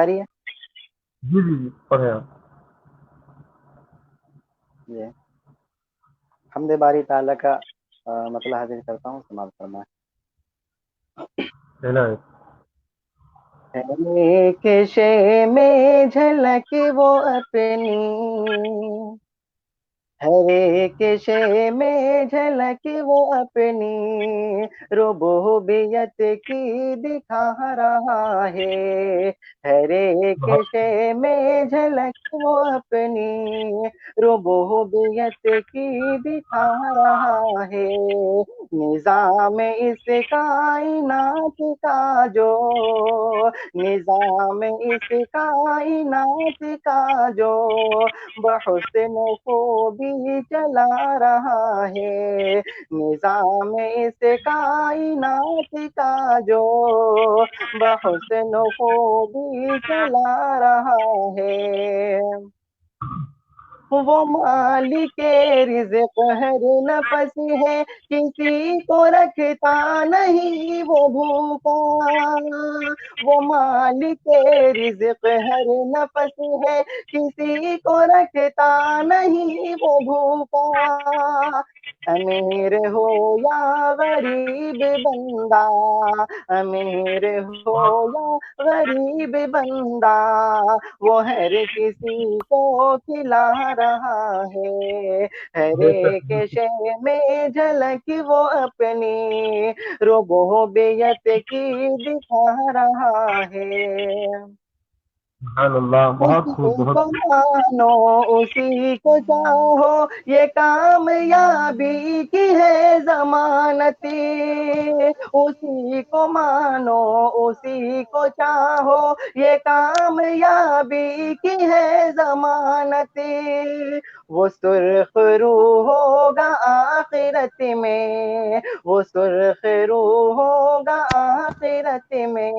رہی ہے؟ جی جی جی پڑھیں آپ. جی حمد باری تعالیٰ کا مطلب حاضر کرتا ہوں، سماعت فرمائیں. عنایت. ایک شے میں جھلک وہ اپنی، ہر ایک شے میں جھلک وہ اپنی، ربوبیت کی دکھا رہا ہے. ہر ایک بہت شے میں جھلک وہ اپنی، ربوبیت کی دکھا رہا ہے. نظام اس کائنات کا جو، نظام اس کائنات کا جو بحسن خوبی چلا رہا ہے. نظام اس کائنات کا جو بحسن خوبی چلا رہا ہے. وہ مالک رزق ہر نفس ہے، کسی کو رکھتا نہیں وہ بھوکا. وہ مالک رزق ہر نفس ہے، کسی کو رکھتا نہیں وہ بھوکا. امیر ہو یا غریب بندہ، امیر ہو یا غریب بندہ، وہ ہر کسی کو کھلا رہا ہے. ہر بے ایک تکلیف. شے میں جھلک وہ اپنی، ربوبیت کی دکھا رہا ہے. سبحان اللہ، بہت اسی خوب، بہت کو مانو اسی کو چاہو، یہ کامیابی کی ہے ضمانتی. اسی کو مانو اسی کو چاہو، یہ کامیابی کی ہے ضمانتی. وہ سرخ روح ہوگا آخرت میں، وہ سرخ روح ہوگا آخرت میں،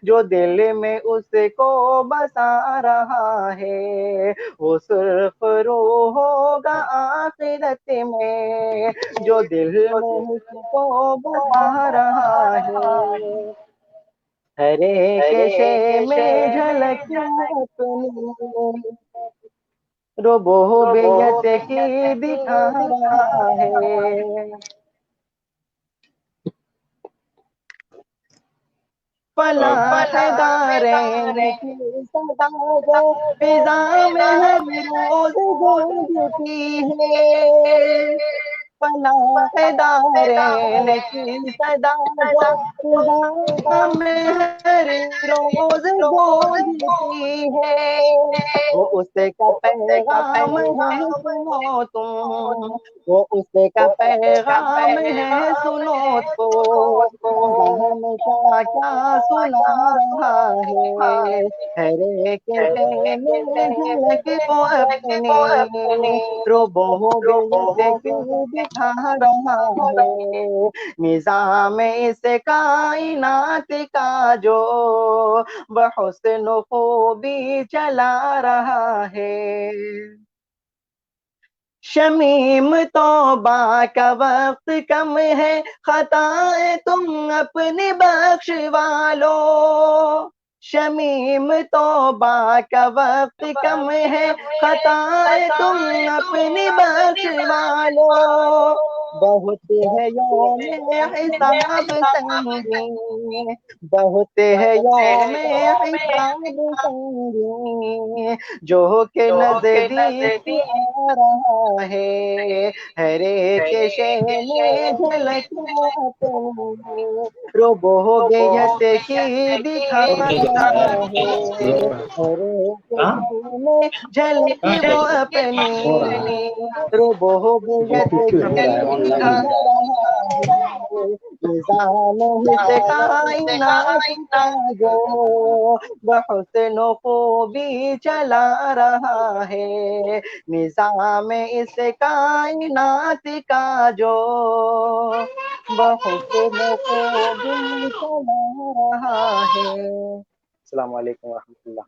جو دل میں اس کو بسا رہا ہے. وہ سرخ روح ہوگا آخرت میں، جو دل میں اس کو بسا رہا ہے. ہر ایک شے میں جھلک اپنی، ربوبیت کی دکھا رہا ہے. فلاح دارین کی صدا جو فضا میں ہر روز گونجتی ہے. فلاح دارین کی صدا جو فضا میں ہر روز گونجتی ہے. وہ اس کا پیغام ہے سنو تم، وہ اس کا پیغام ہے سنو تو، فضا میں کیا کیا سنا رہا ہے. ہر ایک شے میں جھلک وہ اپنی، ربوبیت کی دکھا رہا ہے. نظام اس کائنات کا جو بحسن خوبی چلا رہا ہے. شمیم توبہ کا وقت کم ہے، خطائیں تم اپنی بخشوا لو. شمیم توبہ کا وقت کم ہے، خطائیں تم اپنی بخشوا لو. بہت ہے یوم حساب سنگین، بہت ہے یوم حساب سنگین، جو کہ نزدیک آ رہا ہے. ہر ایک شے میں جھلک وہ اپنی، ربوبیت کی دکھا رہا ہے. ہر ایک شے میں جھلک وہ اپنی، ربوبیت کی دکھا رہا ہے. نظام اس کائنات کا جو بحسن خوبی چلا رہا ہے. نظام اس کائنات کا جو بحسن خوبی چلا رہا ہے. السلام علیکم ورحمۃ اللہ.